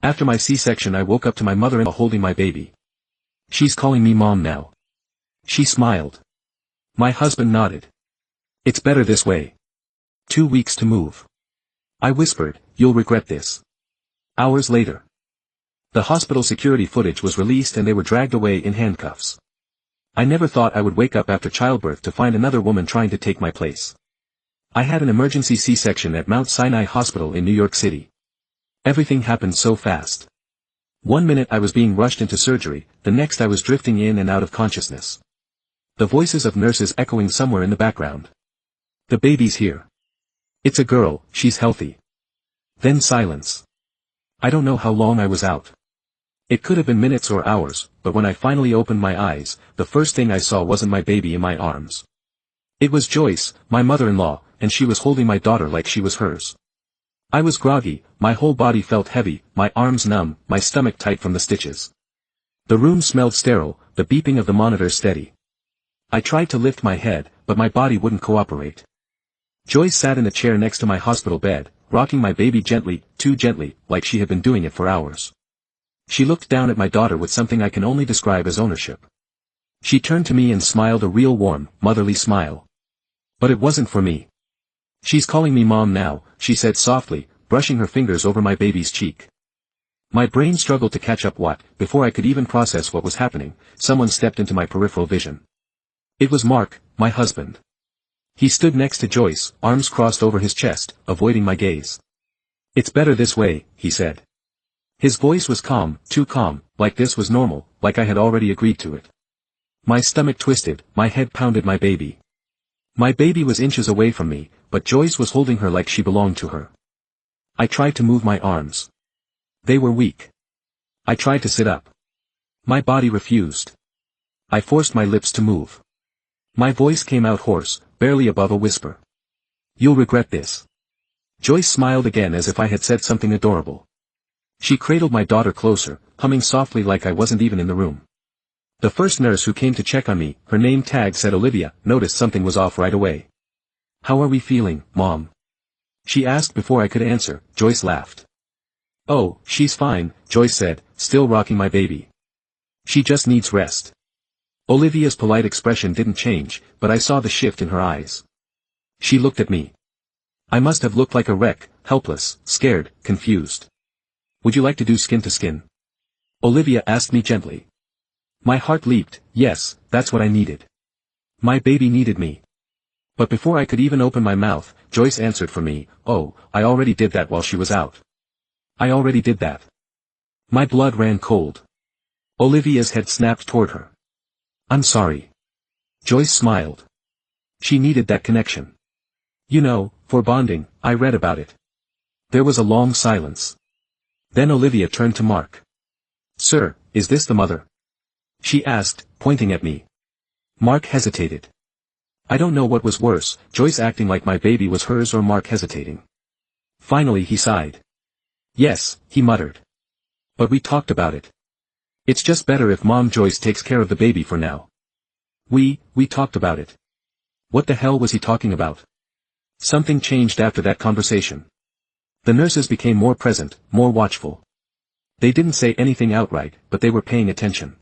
After my C-section I woke up to my mother-in-law holding my baby. She's calling me mom now. She smiled. My husband nodded. It's better this way. 2 weeks to move. I whispered, you'll regret this. Hours later. The hospital security footage was released and they were dragged away in handcuffs. I never thought I would wake up after childbirth to find another woman trying to take my place. I had an emergency C-section at Mount Sinai Hospital in New York City. Everything happened so fast. 1 minute I was being rushed into surgery, the next I was drifting in and out of consciousness. The voices of nurses echoing somewhere in the background. The baby's here. It's a girl, she's healthy. Then silence. I don't know how long I was out. It could have been minutes or hours, but when I finally opened my eyes, the first thing I saw wasn't my baby in my arms. It was Joyce, my mother-in-law, and she was holding my daughter like she was hers. I was groggy, my whole body felt heavy, my arms numb, my stomach tight from the stitches. The room smelled sterile, the beeping of the monitor steady. I tried to lift my head, but my body wouldn't cooperate. Joyce sat in a chair next to my hospital bed, rocking my baby gently, too gently, like she had been doing it for hours. She looked down at my daughter with something I can only describe as ownership. She turned to me and smiled a real warm, motherly smile. But it wasn't for me. She's calling me mom now, she said softly, brushing her fingers over my baby's cheek. My brain struggled to catch up before I could even process what was happening, someone stepped into my peripheral vision. It was Mark, my husband. He stood next to Joyce, arms crossed over his chest, avoiding my gaze. It's better this way, he said. His voice was calm, too calm, like this was normal, like I had already agreed to it. My stomach twisted, my head pounded my baby. My baby was inches away from me, but Joyce was holding her like she belonged to her. I tried to move my arms. They were weak. I tried to sit up. My body refused. I forced my lips to move. My voice came out hoarse, barely above a whisper. You'll regret this. Joyce smiled again as if I had said something adorable. She cradled my daughter closer, humming softly like I wasn't even in the room. The first nurse who came to check on me, her name tag said Olivia, noticed something was off right away. How are we feeling, Mom? She asked before I could answer. Joyce laughed. Oh, she's fine, Joyce said, still rocking my baby. She just needs rest. Olivia's polite expression didn't change, but I saw the shift in her eyes. She looked at me. I must have looked like a wreck, helpless, scared, confused. Would you like to do skin to skin? Olivia asked me gently. My heart leaped. Yes, that's what I needed. My baby needed me. But before I could even open my mouth, Joyce answered for me. Oh, I already did that while she was out. I already did that. My blood ran cold. Olivia's head snapped toward her. I'm sorry. Joyce smiled. She needed that connection. You know, for bonding, I read about it. There was a long silence. Then Olivia turned to Mark. Sir, is this the mother? She asked, pointing at me. Mark hesitated. I don't know what was worse, Joyce acting like my baby was hers or Mark hesitating. Finally he sighed. Yes, he muttered. But we talked about it. It's just better if Mom Joyce takes care of the baby for now. We talked about it. What the hell was he talking about? Something changed after that conversation. The nurses became more present, more watchful. They didn't say anything outright, but they were paying attention.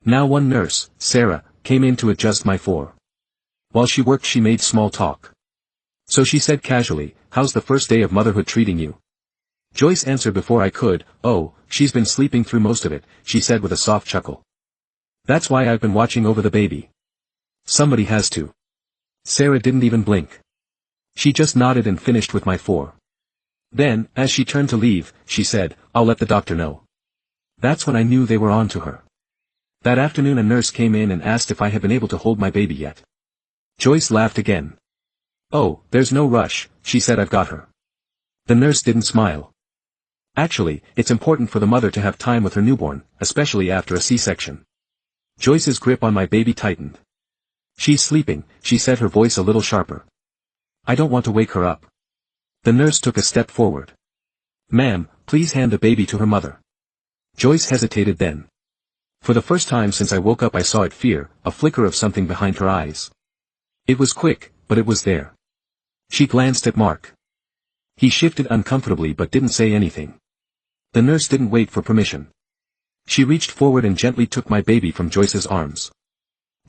Now one nurse, Sarah, came in to adjust my fore. While she worked she made small talk. So she said casually, how's the first day of motherhood treating you? Joyce answered before I could. Oh, she's been sleeping through most of it, she said with a soft chuckle. That's why I've been watching over the baby. Somebody has to. Sarah didn't even blink. She just nodded and finished with my fore. Then, as she turned to leave, she said, I'll let the doctor know. That's when I knew they were on to her. That afternoon a nurse came in and asked if I had been able to hold my baby yet. Joyce laughed again. Oh, there's no rush, she said. I've got her. The nurse didn't smile. Actually, it's important for the mother to have time with her newborn, especially after a C-section. Joyce's grip on my baby tightened. She's sleeping, she said, her voice a little sharper. I don't want to wake her up. The nurse took a step forward. Ma'am, please hand the baby to her mother. Joyce hesitated then. For the first time since I woke up I saw it, fear, a flicker of something behind her eyes. It was quick, but it was there. She glanced at Mark. He shifted uncomfortably but didn't say anything. The nurse didn't wait for permission. She reached forward and gently took my baby from Joyce's arms.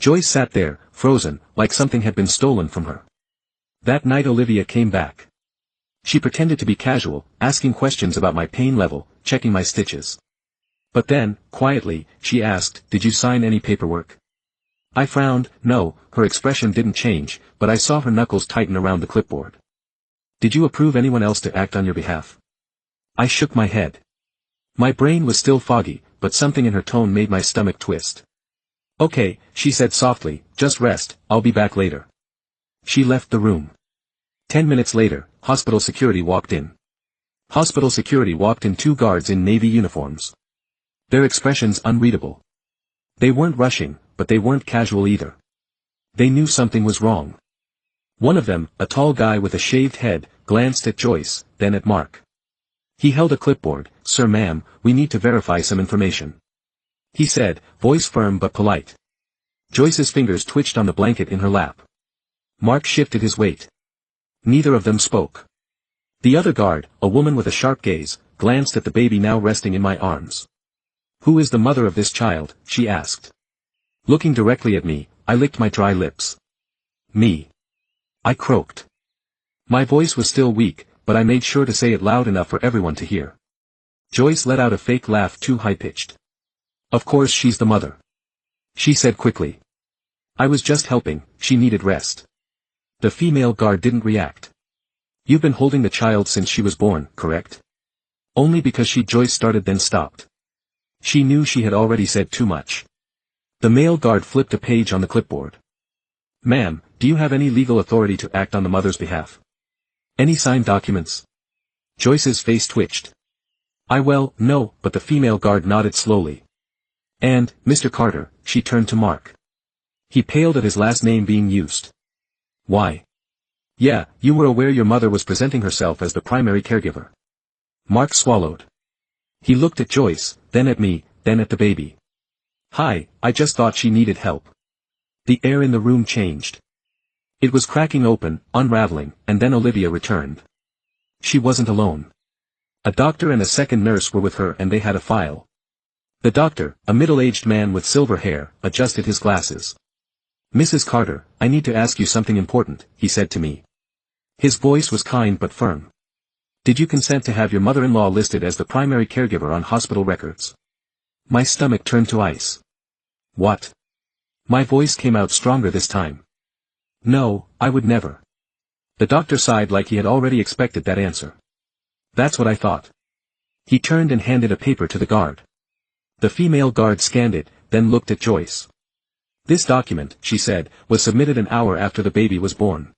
Joyce sat there, frozen, like something had been stolen from her. That night Olivia came back. She pretended to be casual, asking questions about my pain level, checking my stitches. But then, quietly, she asked, "Did you sign any paperwork?" I frowned. No. Her expression didn't change, but I saw her knuckles tighten around the clipboard. "Did you approve anyone else to act on your behalf?" I shook my head. My brain was still foggy, but something in her tone made my stomach twist. "Okay," she said softly, "just rest, I'll be back later." She left the room. 10 minutes later, hospital security walked in. Hospital security walked in 2 guards in navy uniforms. Their expressions unreadable. They weren't rushing, but they weren't casual either. They knew something was wrong. One of them, a tall guy with a shaved head, glanced at Joyce, then at Mark. He held a clipboard. "Sir, ma'am, we need to verify some information," he said, voice firm but polite. Joyce's fingers twitched on the blanket in her lap. Mark shifted his weight. Neither of them spoke. The other guard, a woman with a sharp gaze, glanced at the baby now resting in my arms. "Who is the mother of this child?" she asked. Looking directly at me, I licked my dry lips. "Me," I croaked. My voice was still weak, but I made sure to say it loud enough for everyone to hear. Joyce let out a fake laugh too high-pitched. "Of course she's the mother," she said quickly. "I was just helping, she needed rest." The female guard didn't react. "You've been holding the child since she was born, correct?" Only because Joyce started then stopped. She knew she had already said too much. The male guard flipped a page on the clipboard. "Ma'am, do you have any legal authority to act on the mother's behalf? Any signed documents?" Joyce's face twitched. No, but the female guard nodded slowly. "And, Mr. Carter," she turned to Mark. He paled at his last name being used. "Why?" "Yeah, you were aware your mother was presenting herself as the primary caregiver." Mark swallowed. He looked at Joyce, then at me, then at the baby. "Hi, I just thought she needed help." The air in the room changed. It was cracking open, unraveling, and then Olivia returned. She wasn't alone. A doctor and a second nurse were with her and they had a file. The doctor, a middle-aged man with silver hair, adjusted his glasses. "Mrs. Carter, I need to ask you something important," he said to me. His voice was kind but firm. "Did you consent to have your mother-in-law listed as the primary caregiver on hospital records?" My stomach turned to ice. "What?" My voice came out stronger this time. "No, I would never." The doctor sighed like he had already expected that answer. "That's what I thought." He turned and handed a paper to the guard. The female guard scanned it, then looked at Joyce. "This document," she said, "was submitted an hour after the baby was born."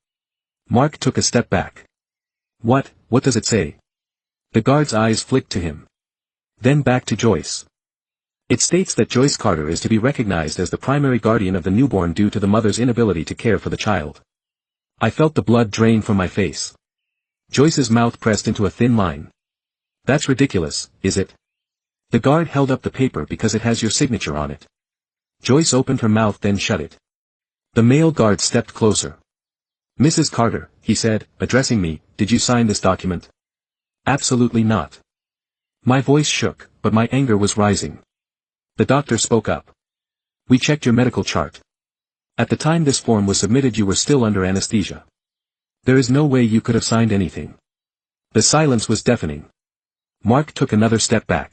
Mark took a step back. What does it say?" The guard's eyes flicked to him. Then back to Joyce. "It states that Joyce Carter is to be recognized as the primary guardian of the newborn due to the mother's inability to care for the child." I felt the blood drain from my face. Joyce's mouth pressed into a thin line. "That's ridiculous, is it?" The guard held up the paper because it has your signature on it. Joyce opened her mouth then shut it. The male guard stepped closer. "Mrs. Carter," he said, addressing me, "did you sign this document?" "Absolutely not." My voice shook, but my anger was rising. The doctor spoke up. "We checked your medical chart. At the time this form was submitted you were still under anesthesia. There is no way you could have signed anything." The silence was deafening. Mark took another step back.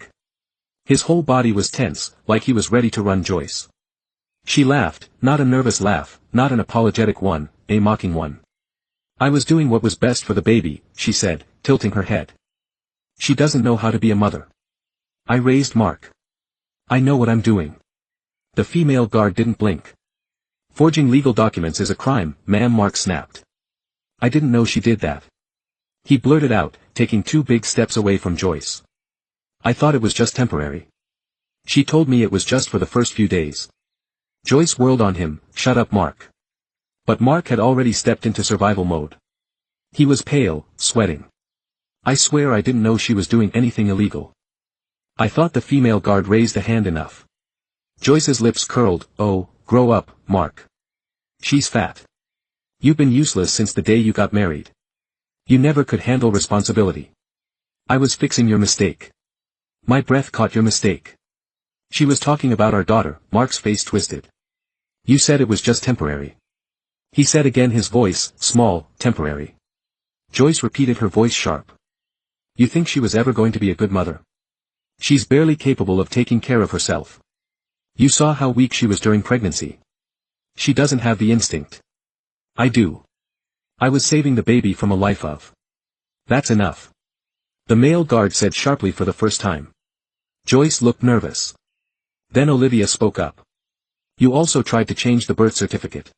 His whole body was tense, like he was ready to run Joyce. She laughed, not a nervous laugh, not an apologetic one, a mocking one. "I was doing what was best for the baby," she said, tilting her head. "She doesn't know how to be a mother." I raised Mark. "I know what I'm doing." The female guard didn't blink. "Forging legal documents is a crime, ma'am," Mark snapped. "I didn't know she did that." He blurted out, taking 2 big steps away from Joyce. "I thought it was just temporary. She told me it was just for the first few days." Joyce whirled on him, "Shut up, Mark." But Mark had already stepped into survival mode. He was pale, sweating. "I swear I didn't know she was doing anything illegal." I thought the female guard raised a hand enough. Joyce's lips curled. "Oh, grow up, Mark. She's fat. You've been useless since the day you got married. You never could handle responsibility. I was fixing your mistake." My breath caught your mistake. She was talking about our daughter. Mark's face twisted. You said it was just temporary. He said again, his voice, small, temporary. Joyce repeated, her voice sharp. You think she was ever going to be a good mother? She's barely capable of taking care of herself. You saw how weak she was during pregnancy. She doesn't have the instinct. I do. I was saving the baby from a life of. That's enough. The male guard said sharply for the first time. Joyce looked nervous. Then Olivia spoke up. You also tried to change the birth certificate.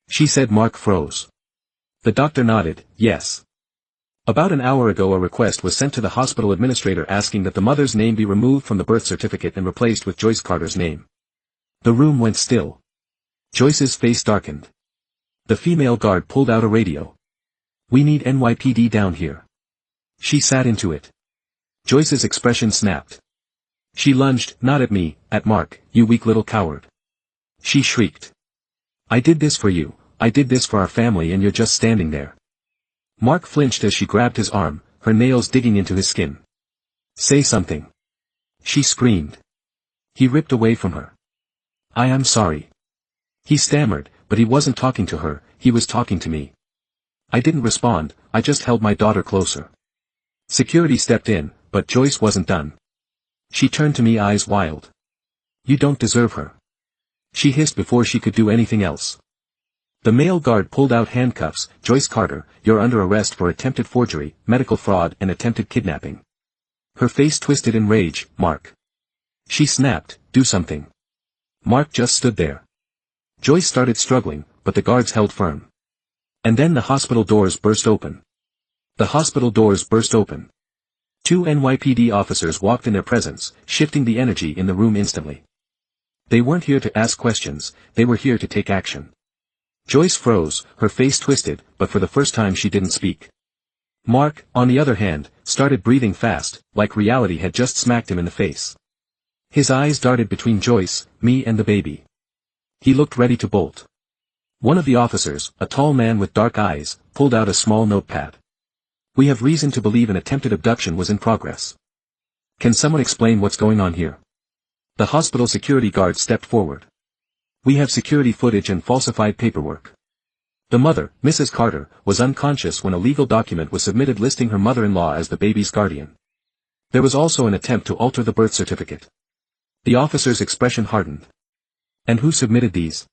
She said. Mark froze. The doctor nodded, yes. About an hour ago a request was sent to the hospital administrator asking that the mother's name be removed from the birth certificate and replaced with Joyce Carter's name. The room went still. Joyce's face darkened. The female guard pulled out a radio. We need NYPD down here. She sat into it. Joyce's expression snapped. She lunged, not at me, at Mark, you weak little coward. She shrieked. I did this for you, I did this for our family, and you're just standing there. Mark flinched as she grabbed his arm, her nails digging into his skin. Say something. She screamed. He ripped away from her. I am sorry. He stammered, but he wasn't talking to her, he was talking to me. I didn't respond, I just held my daughter closer. Security stepped in, but Joyce wasn't done. She turned to me, eyes wild. You don't deserve her. She hissed before she could do anything else. The male guard pulled out handcuffs. Joyce Carter, you're under arrest for attempted forgery, medical fraud, and attempted kidnapping. Her face twisted in rage. Mark. She snapped, do something. Mark just stood there. Joyce started struggling, but the guards held firm. And then the hospital doors burst open. The hospital doors burst open. 2 NYPD officers walked in their presence, shifting the energy in the room instantly. They weren't here to ask questions, they were here to take action. Joyce froze, her face twisted, but for the first time she didn't speak. Mark, on the other hand, started breathing fast, like reality had just smacked him in the face. His eyes darted between Joyce, me and the baby. He looked ready to bolt. One of the officers, a tall man with dark eyes, pulled out a small notepad. We have reason to believe an attempted abduction was in progress. Can someone explain what's going on here? The hospital security guard stepped forward. We have security footage and falsified paperwork. The mother, Mrs. Carter, was unconscious when a legal document was submitted listing her mother-in-law as the baby's guardian. There was also an attempt to alter the birth certificate. The officer's expression hardened. And who submitted these?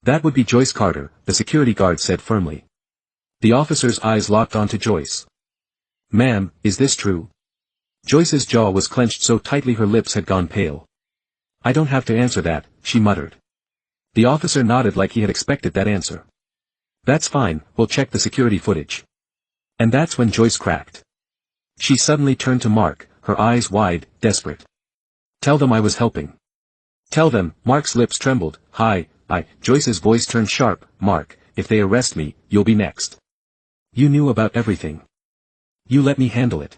That would be Joyce Carter, the security guard said firmly. The officer's eyes locked onto Joyce. Ma'am, is this true? Joyce's jaw was clenched so tightly her lips had gone pale. I don't have to answer that, she muttered. The officer nodded like he had expected that answer. That's fine, we'll check the security footage. And that's when Joyce cracked. She suddenly turned to Mark, her eyes wide, desperate. Tell them I was helping. Tell them. Mark's lips trembled. Joyce's voice turned sharp. Mark, if they arrest me, you'll be next. You knew about everything. You let me handle it.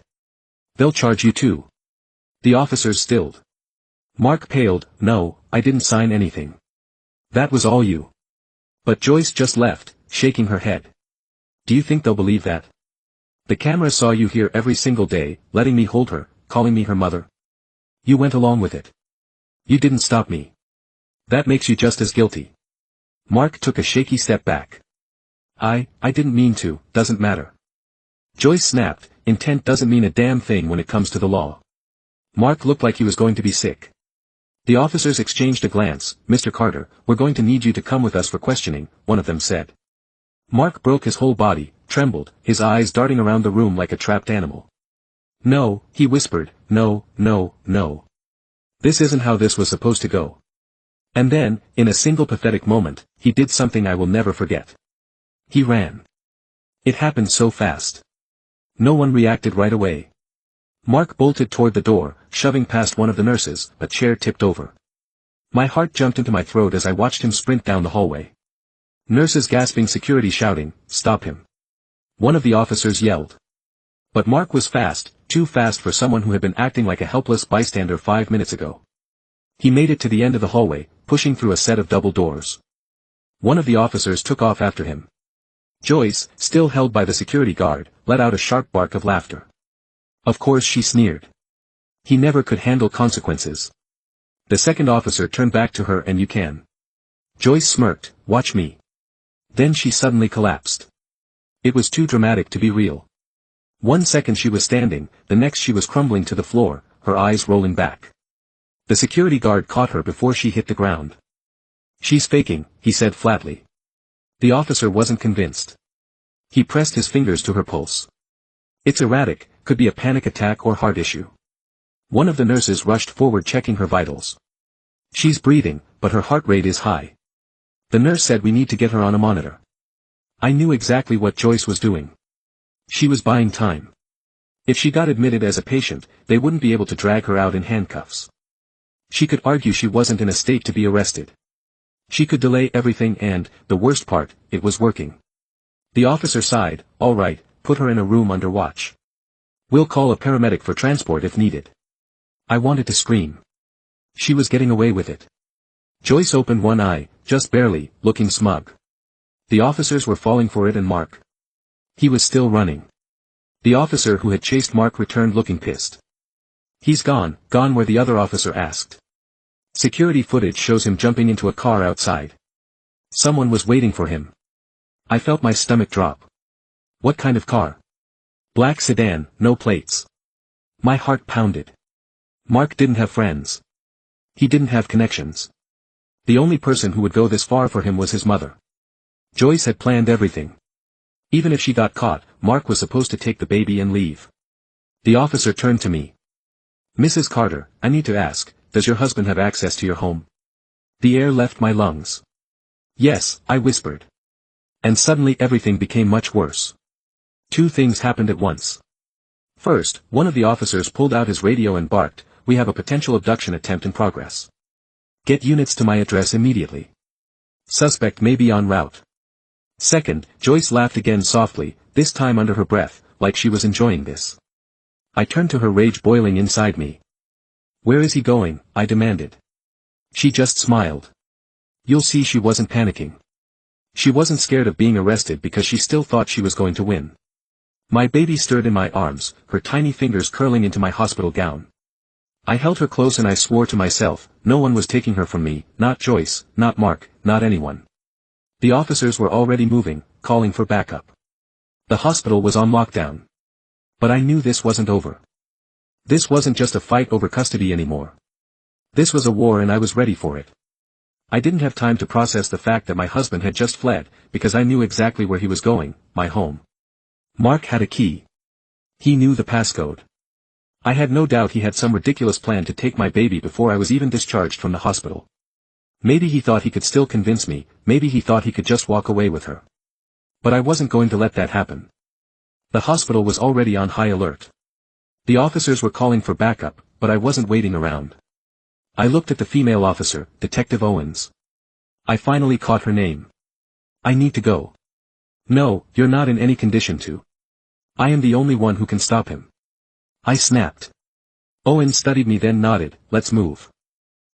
They'll charge you too. The officers stilled. Mark paled. No, I didn't sign anything. That was all you. But Joyce just left, shaking her head. Do you think they'll believe that? The camera saw you here every single day, letting me hold her, calling me her mother. You went along with it. You didn't stop me. That makes you just as guilty. Mark took a shaky step back. I didn't mean to, doesn't matter. Joyce snapped, intent doesn't mean a damn thing when it comes to the law. Mark looked like he was going to be sick. The officers exchanged a glance. Mr. Carter, we're going to need you to come with us for questioning, one of them said. Mark broke his whole body, trembled, his eyes darting around the room like a trapped animal. No, he whispered, no. This isn't how this was supposed to go. And then, in a single pathetic moment, he did something I will never forget. He ran. It happened so fast. No one reacted right away. Mark bolted toward the door, shoving past one of the nurses. A chair tipped over. My heart jumped into my throat as I watched him sprint down the hallway. Nurses gasping, security shouting, stop him. One of the officers yelled. But Mark was fast, too fast for someone who had been acting like a helpless bystander 5 minutes ago. He made it to the end of the hallway, pushing through a set of double doors. One of the officers took off after him. Joyce, still held by the security guard, let out a sharp bark of laughter. Of course she sneered. He never could handle consequences. The second officer turned back to her. And you can. Joyce smirked, watch me. Then she suddenly collapsed. It was too dramatic to be real. 1 second she was standing, the next she was crumbling to the floor, her eyes rolling back. The security guard caught her before she hit the ground. She's faking, he said flatly. The officer wasn't convinced. He pressed his fingers to her pulse. It's erratic, could be a panic attack or heart issue. One of the nurses rushed forward checking her vitals. She's breathing, but her heart rate is high. The nurse said we need to get her on a monitor. I knew exactly what Joyce was doing. She was buying time. If she got admitted as a patient, they wouldn't be able to drag her out in handcuffs. She could argue she wasn't in a state to be arrested. She could delay everything and, the worst part, it was working. The officer sighed, all right, put her in a room under watch. We'll call a paramedic for transport if needed. I wanted to scream. She was getting away with it. Joyce opened one eye, just barely, looking smug. The officers were falling for it and Mark. He was still running. The officer who had chased Mark returned looking pissed. He's gone where the other officer asked. Security footage shows him jumping into a car outside. Someone was waiting for him. I felt my stomach drop. What kind of car? Black sedan, no plates. My heart pounded. Mark didn't have friends. He didn't have connections. The only person who would go this far for him was his mother. Joyce had planned everything. Even if she got caught, Mark was supposed to take the baby and leave. The officer turned to me. Mrs. Carter, I need to ask, does your husband have access to your home? The air left my lungs. Yes, I whispered. And suddenly everything became much worse. Two things happened at once. First, one of the officers pulled out his radio and barked, we have a potential abduction attempt in progress. Get units to my address immediately. Suspect may be en route. Second, Joyce laughed again softly, this time under her breath, like she was enjoying this. I turned to her, rage boiling inside me. Where is he going? I demanded. She just smiled. You'll see, she wasn't panicking. She wasn't scared of being arrested because she still thought she was going to win. My baby stirred in my arms, her tiny fingers curling into my hospital gown. I held her close and I swore to myself, no one was taking her from me, not Joyce, not Mark, not anyone. The officers were already moving, calling for backup. The hospital was on lockdown. But I knew this wasn't over. This wasn't just a fight over custody anymore. This was a war and I was ready for it. I didn't have time to process the fact that my husband had just fled, because I knew exactly where he was going, my home. Mark had a key. He knew the passcode. I had no doubt he had some ridiculous plan to take my baby before I was even discharged from the hospital. Maybe he thought he could still convince me, maybe he thought he could just walk away with her. But I wasn't going to let that happen. The hospital was already on high alert. The officers were calling for backup, but I wasn't waiting around. I looked at the female officer, Detective Owens. I finally caught her name. I need to go. No, you're not in any condition to. I am the only one who can stop him. I snapped. Owens studied me then nodded, let's move.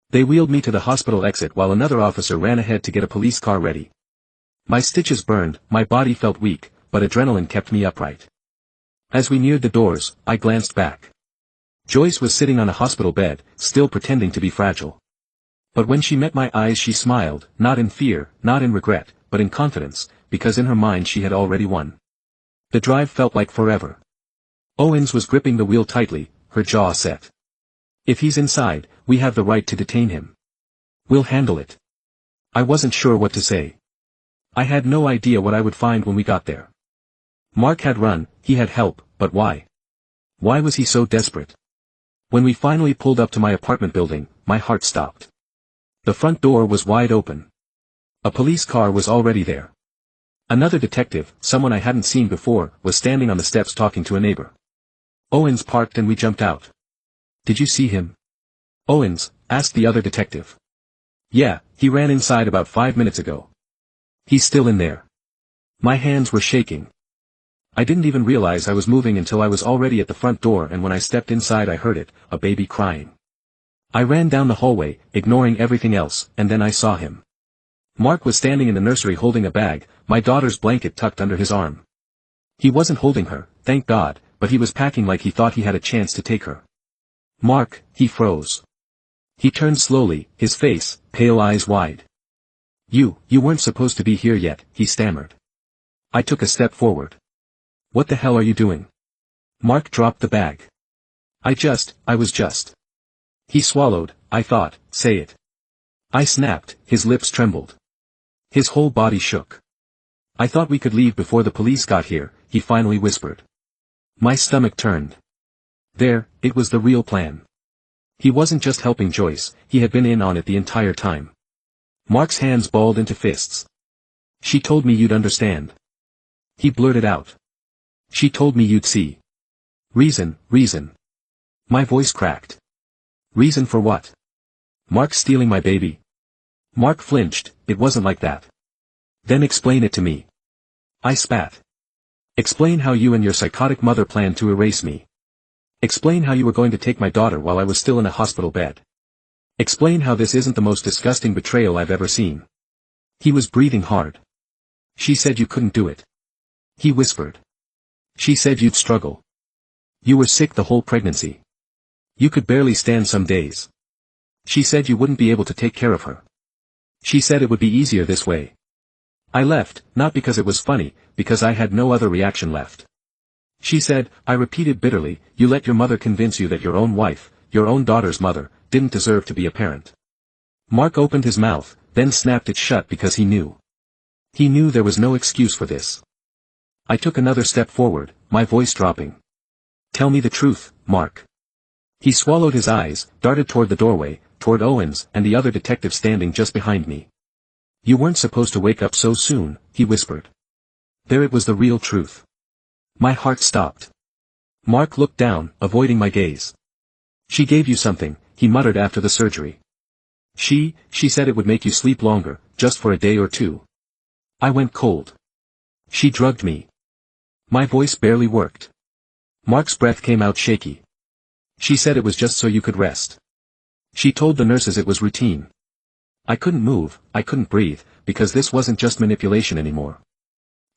They wheeled me to the hospital exit while another officer ran ahead to get a police car ready. My stitches burned, my body felt weak, but adrenaline kept me upright. As we neared the doors, I glanced back. Joyce was sitting on a hospital bed, still pretending to be fragile. But when she met my eyes she smiled, not in fear, not in regret, but in confidence, because in her mind she had already won. The drive felt like forever. Owens was gripping the wheel tightly, her jaw set. If he's inside, we have the right to detain him. We'll handle it. I wasn't sure what to say. I had no idea what I would find when we got there. Mark had run, he had help, but why? Why was he so desperate? When we finally pulled up to my apartment building, my heart stopped. The front door was wide open. A police car was already there. Another detective, someone I hadn't seen before, was standing on the steps talking to a neighbor. Owens parked and we jumped out. Did you see him? Owens asked the other detective. Yeah, he ran inside about 5 minutes ago. He's still in there. My hands were shaking. I didn't even realize I was moving until I was already at the front door, and when I stepped inside I heard it, a baby crying. I ran down the hallway, ignoring everything else, and then I saw him. Mark was standing in the nursery holding a bag, my daughter's blanket tucked under his arm. He wasn't holding her, thank God, but he was packing like he thought he had a chance to take her. Mark, he froze. He turned slowly, his face, pale eyes wide. You weren't supposed to be here yet, he stammered. I took a step forward. What the hell are you doing? Mark dropped the bag. I was just. He swallowed, I thought, say it. I snapped, his lips trembled. His whole body shook. I thought we could leave before the police got here, he finally whispered. My stomach turned. There, it was the real plan. He wasn't just helping Joyce, he had been in on it the entire time. Mark's hands balled into fists. She told me you'd understand. He blurted out. She told me you'd see. Reason. My voice cracked. Reason for what? Mark stealing my baby? Mark flinched, it wasn't like that. Then explain it to me. I spat. Explain how you and your psychotic mother planned to erase me. Explain how you were going to take my daughter while I was still in a hospital bed. Explain how this isn't the most disgusting betrayal I've ever seen. He was breathing hard. She said you couldn't do it. He whispered. She said you'd struggle. You were sick the whole pregnancy. You could barely stand some days. She said you wouldn't be able to take care of her. She said it would be easier this way. I left, not because it was funny, because I had no other reaction left. She said, I repeated bitterly, you let your mother convince you that your own wife, your own daughter's mother, didn't deserve to be a parent. Mark opened his mouth, then snapped it shut because he knew. He knew there was no excuse for this. I took another step forward, my voice dropping. Tell me the truth, Mark. He swallowed his eyes, darted toward the doorway, toward Owens and the other detective standing just behind me. You weren't supposed to wake up so soon, he whispered. There it was the real truth. My heart stopped. Mark looked down, avoiding my gaze. She gave you something, he muttered after the surgery. She said it would make you sleep longer, just for a day or two. I went cold. She drugged me. My voice barely worked. Mark's breath came out shaky. She said it was just so you could rest. She told the nurses it was routine. I couldn't move, I couldn't breathe, because this wasn't just manipulation anymore.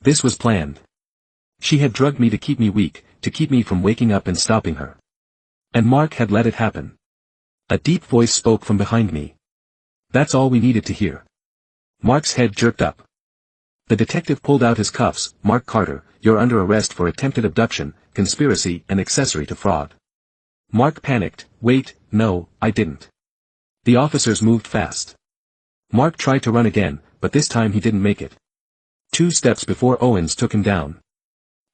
This was planned. She had drugged me to keep me weak, to keep me from waking up and stopping her. And Mark had let it happen. A deep voice spoke from behind me. That's all we needed to hear. Mark's head jerked up. The detective pulled out his cuffs. Mark Carter, you're under arrest for attempted abduction, conspiracy and accessory to fraud. Mark panicked. Wait, no, I didn't. The officers moved fast. Mark tried to run again, but this time he didn't make it. 2 steps before Owens took him down.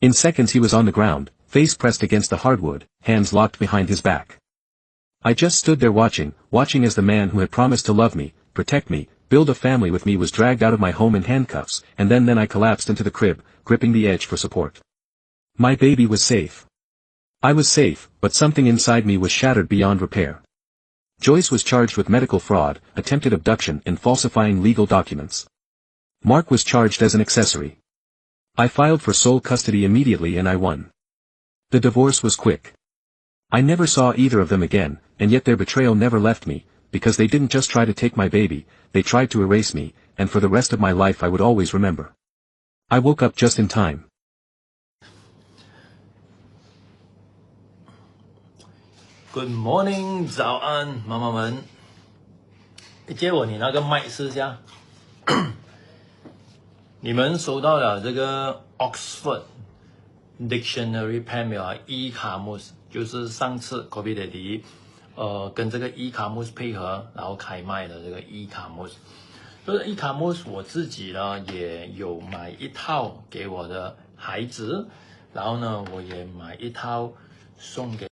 In seconds he was on the ground, face pressed against the hardwood, hands locked behind his back. I just stood there watching as the man who had promised to love me, protect me, build a family with me was dragged out of my home in handcuffs, and then I collapsed into the crib, gripping the edge for support. My baby was safe. I was safe, but something inside me was shattered beyond repair. Joyce was charged with medical fraud, attempted abduction and falsifying legal documents. Mark was charged as an accessory. I filed for sole custody immediately and I won. The divorce was quick. I never saw either of them again, and yet their betrayal never left me, because they didn't just try to take my baby, they tried to erase me, and for the rest of my life I would always remember. I woke up just in time. Good morning， 早安，妈妈们。借我你那个麦试一下。你们收到了这个 Oxford Dictionary Pen 没有啊 ？e-camus 就是上次 Copy 的第一，跟这个 e-camus 配合，然后开卖的这个 e-camus。这个 e-camus 我自己呢也有买一套给我的孩子，然后呢我也买一套送给。